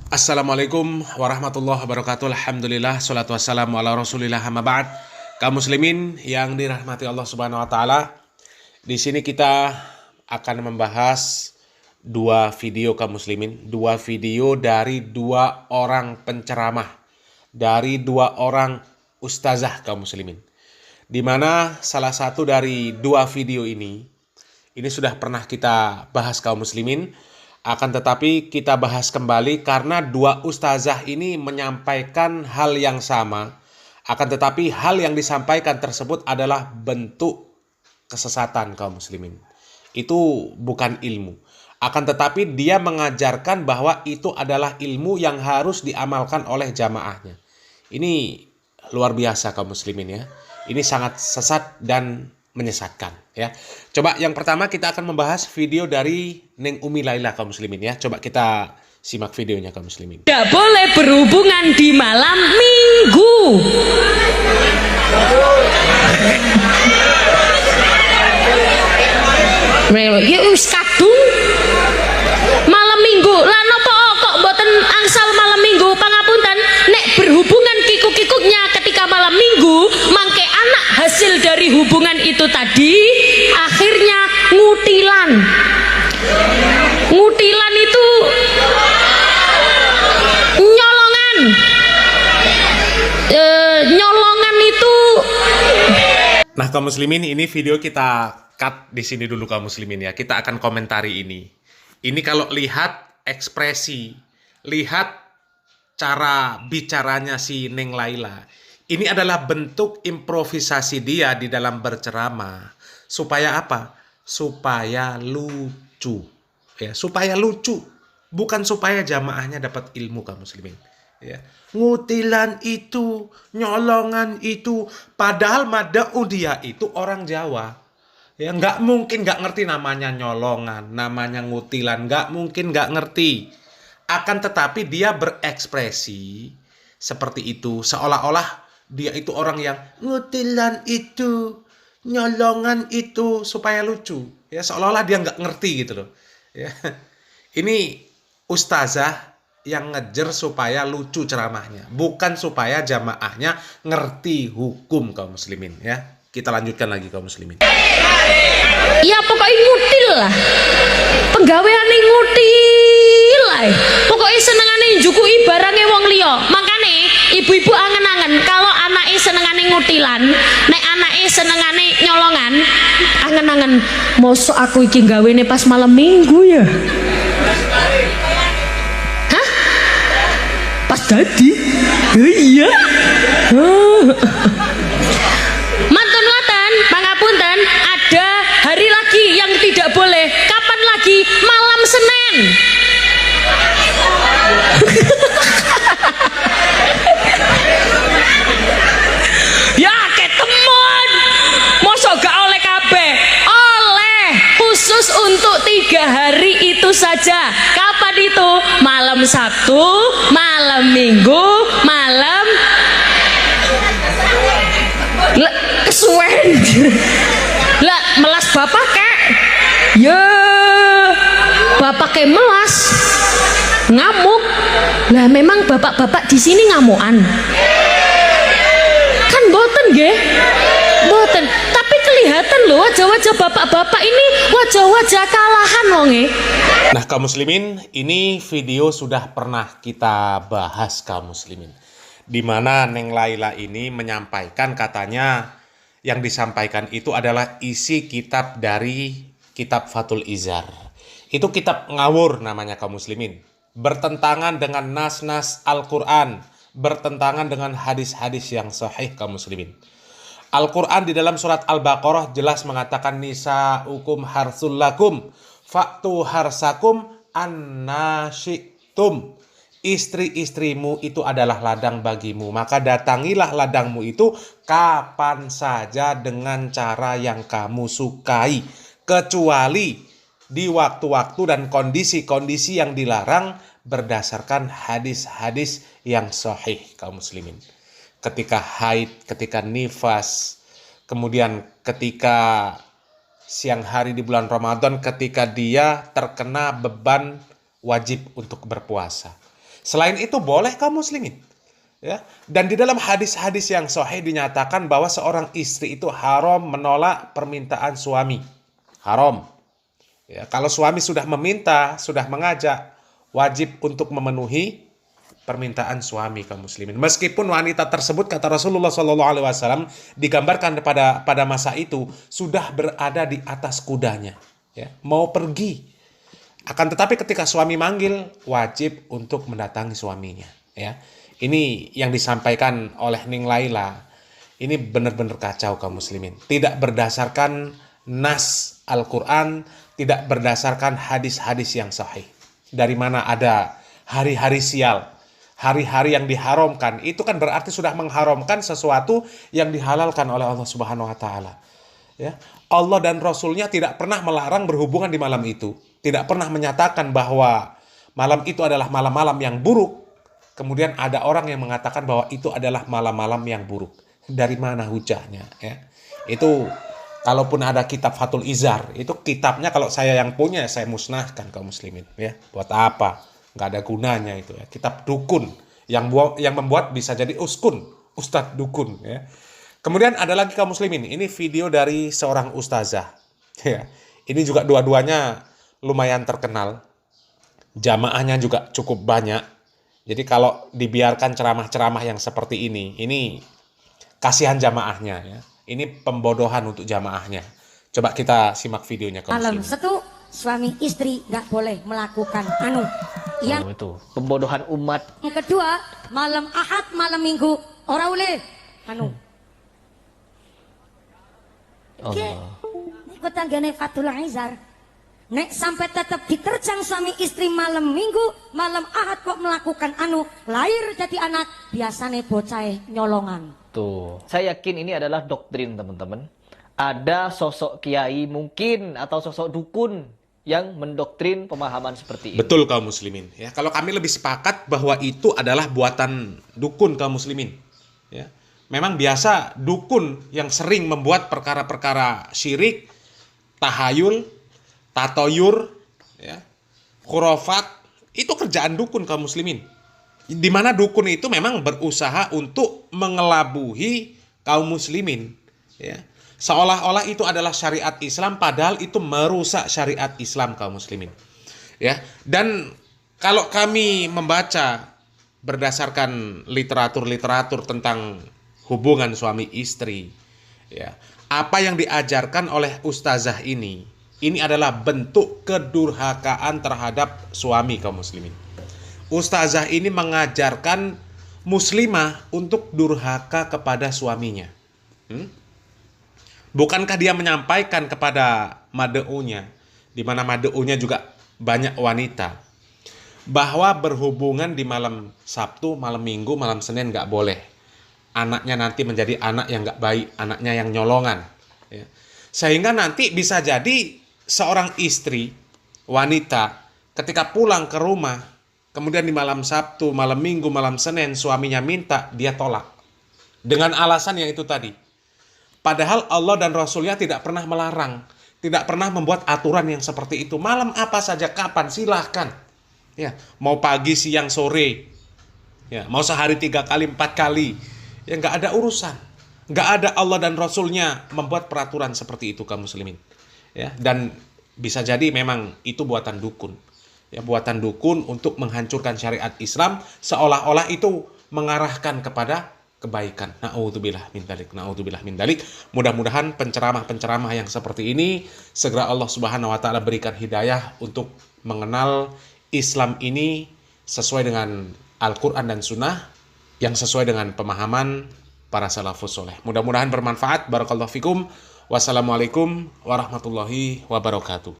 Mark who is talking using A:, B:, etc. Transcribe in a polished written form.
A: Assalamualaikum warahmatullahi wabarakatuh. Alhamdulillah, salatu wassalamu ala rasulillah, amma ba'd. Kaum muslimin yang dirahmati Allah subhanahu wa ta'ala, di sini kita akan membahas dua video kaum muslimin, dua video dari dua orang penceramah, dari dua orang ustazah kaum muslimin. Di mana salah satu dari dua video ini sudah pernah kita bahas kaum muslimin. Akan tetapi kita bahas kembali karena dua ustazah ini menyampaikan hal yang sama. Akan tetapi hal yang disampaikan tersebut adalah bentuk kesesatan kaum muslimin. Itu bukan ilmu. Akan tetapi dia mengajarkan bahwa itu adalah ilmu yang harus diamalkan oleh jamaahnya. Ini luar biasa kaum muslimin ya. Ini sangat sesat dan menyesatkan ya. Coba yang pertama kita akan membahas video dari Neng Umi Laila kaum muslimin ya. Coba kita simak videonya kaum muslimin.
B: Tidak boleh berhubungan di malam minggu. Ya wis kadung malam minggu. Lah napa kok mboten angsal malam minggu? Pangapunten, nek berhubungan kikuk-kikuknya ketika malam minggu, mangke anak hasil dari hubungan itu tadi akhirnya ngutilan. Ngutilan itu nyolongan. Nyolongan itu.
A: Nah kaum muslimin, ini video kita cut di sini dulu kaum muslimin ya. Kita akan komentari ini. Ini kalau lihat ekspresi, lihat cara bicaranya si Neng Laila. Ini adalah bentuk improvisasi dia di dalam berceramah. Supaya apa? Supaya lucu. Ya, supaya lucu. Bukan supaya jamaahnya dapat ilmu kaum muslimin. Ya. Ngutilan itu, nyolongan itu. Padahal mada'u dia itu orang Jawa. Ya, nggak mungkin nggak ngerti namanya nyolongan, namanya ngutilan. Nggak mungkin nggak ngerti. Akan tetapi dia berekspresi seperti itu. Seolah-olah dia itu orang yang ngutilan itu, nyolongan itu supaya lucu. Ya, seolah-olah dia nggak ngerti gitu loh. Ya. Ini ustazah yang ngejer supaya lucu ceramahnya, bukan supaya jamaahnya ngerti hukum kaum muslimin ya. Kita lanjutkan lagi kaum muslimin.
B: Ya pokoknya ngutil lah. Penggaweane ngutil lah. Pokoknya senengane njukui barange wong liya. Makane ibu-ibu angen-angen kalau anake senengane ngutilan, nek anake senengane nyolongan, angen-angen mosok aku iki gawene pas malam minggu ya. Hah? Pas dadi? Iya. Mantun ngoten, pangapunten, ada hari lagi yang tidak boleh. Kapan lagi? Malam Senin. Ya ketemuan. Mosok gak oleh kabeh. Oleh, khusus untuk 3 hari itu saja. Kapan itu? Malam Sabtu, malam Minggu, malam kesuwen. Lah melas bapak kek. Ya bapak kek melas ngamuk. Lah memang bapak-bapak di sini ngamukan kan? Boten nggih, boten. Tapi kelihatan loh wajah-wajah bapak-bapak ini wajah-wajah kalahan wonge.
A: Nah kaum muslimin, ini video sudah pernah kita bahas kaum muslimin, di mana Neng Laila ini menyampaikan katanya yang disampaikan itu adalah isi kitab dari kitab Fathul Izar. Itu kitab ngawur namanya kaum muslimin. Bertentangan dengan nas-nas Al-Quran. Bertentangan dengan hadis-hadis yang sahih kaum muslimin. Al-Quran di dalam surat Al-Baqarah jelas mengatakan nisa'ukum harsul lakum fa'tu harsakum anna syi'tum. Istri-istrimu itu adalah ladang bagimu, maka datangilah ladangmu itu kapan saja dengan cara yang kamu sukai, kecuali di waktu-waktu dan kondisi-kondisi yang dilarang berdasarkan hadis-hadis yang sahih kaum muslimin. Ketika haid, ketika nifas, kemudian ketika siang hari di bulan Ramadan, ketika dia terkena beban wajib untuk berpuasa. Selain itu boleh kaum muslimin. Ya. Dan di dalam hadis-hadis yang sahih dinyatakan bahwa seorang istri itu haram menolak permintaan suami. Haram. Ya, kalau suami sudah meminta, sudah mengajak, wajib untuk memenuhi permintaan suami kaum muslimin. Meskipun wanita tersebut, kata Rasulullah SAW, digambarkan pada masa itu sudah berada di atas kudanya, ya, mau pergi. Akan tetapi ketika suami manggil, wajib untuk mendatangi suaminya. Ya. Ini yang disampaikan oleh Ning Laila. Ini benar-benar kacau kaum muslimin. Tidak berdasarkan nas Al-Quran, tidak berdasarkan hadis-hadis yang sahih. Dari mana ada hari-hari sial, hari-hari yang diharamkan, itu kan berarti sudah mengharamkan sesuatu yang dihalalkan oleh Allah Subhanahu wa taala. Ya. Allah dan Rasulnya tidak pernah melarang berhubungan di malam itu. Tidak pernah menyatakan bahwa malam itu adalah malam-malam yang buruk. Kemudian ada orang yang mengatakan bahwa itu adalah malam-malam yang buruk. Dari mana hujahnya? Ya. Itu kalaupun ada kitab Fathul Izar, itu kitabnya kalau saya yang punya, saya musnahkan kaum muslimin. Ya. Buat apa? Nggak ada gunanya itu. Ya. Kitab dukun yang membuat bisa jadi uskun, ustadz dukun. Ya. Kemudian ada lagi kaum muslimin. Ini video dari seorang ustazah. Ya. Ini juga dua-duanya lumayan terkenal. Jamaahnya juga cukup banyak. Jadi kalau dibiarkan ceramah-ceramah yang seperti ini kasihan jamaahnya. Ya. Ini pembodohan untuk jamaahnya. Coba kita simak videonya.
C: Malam satu suami istri nggak boleh melakukan yang
D: itu pembodohan umat.
C: Yang kedua, malam Ahad, malam Minggu ora boleh Oke, ikutan gane Fathul Izar. Nek sampai tetap diterjang suami istri malam Minggu, malam Ahad kok melakukan lahir jadi anak, biasanya bocah nyolongan.
D: Tuh, saya yakin ini adalah doktrin teman-teman. Ada sosok kiai mungkin atau sosok dukun yang mendoktrin pemahaman seperti ini.
A: Betul kaum muslimin. Ya, kalau kami lebih sepakat bahwa itu adalah buatan dukun kaum muslimin. Ya, memang biasa dukun yang sering membuat perkara-perkara syirik, tahayul, tatoyur, ya, khurafat, itu kerjaan dukun kaum muslimin. Di mana dukun itu memang berusaha untuk mengelabuhi kaum muslimin, ya. Seolah-olah itu adalah syariat Islam, padahal itu merusak syariat Islam kaum muslimin. Ya. Dan kalau kami membaca berdasarkan literatur tentang hubungan suami istri, ya, apa yang diajarkan oleh ustazah ini adalah bentuk kedurhakaan terhadap suami kaum muslimin. Ustazah ini mengajarkan muslimah untuk durhaka kepada suaminya. Bukankah dia menyampaikan kepada mad'unya, di mana mad'unya juga banyak wanita, bahwa berhubungan di malam Sabtu, malam Minggu, malam Senin nggak boleh. Anaknya nanti menjadi anak yang nggak baik, anaknya yang nyolongan. Ya. Sehingga nanti bisa jadi seorang istri, wanita, ketika pulang ke rumah, kemudian di malam Sabtu, malam Minggu, malam Senin, suaminya minta, dia tolak. Dengan alasan yang itu tadi. Padahal Allah dan Rasulnya tidak pernah melarang, tidak pernah membuat aturan yang seperti itu. Malam apa saja, kapan, silahkan. Ya, mau pagi, siang, sore. Ya, mau sehari 3 kali, 4 kali. Ya, nggak ada urusan. Nggak ada Allah dan Rasulnya membuat peraturan seperti itu kaum muslimin. Ya, dan bisa jadi memang itu buatan dukun. Ya, buatan dukun untuk menghancurkan syariat Islam, seolah-olah itu mengarahkan kepada kebaikan. Na'udzubillah min dzalik, na'udzubillah min dzalik. Mudah-mudahan penceramah-penceramah yang seperti ini segera Allah Subhanahu wa taala berikan hidayah untuk mengenal Islam ini sesuai dengan Al-Qur'an dan Sunnah, yang sesuai dengan pemahaman para salafus soleh. Mudah-mudahan bermanfaat. Barakallahu fikum. Wassalamualaikum warahmatullahi wabarakatuh.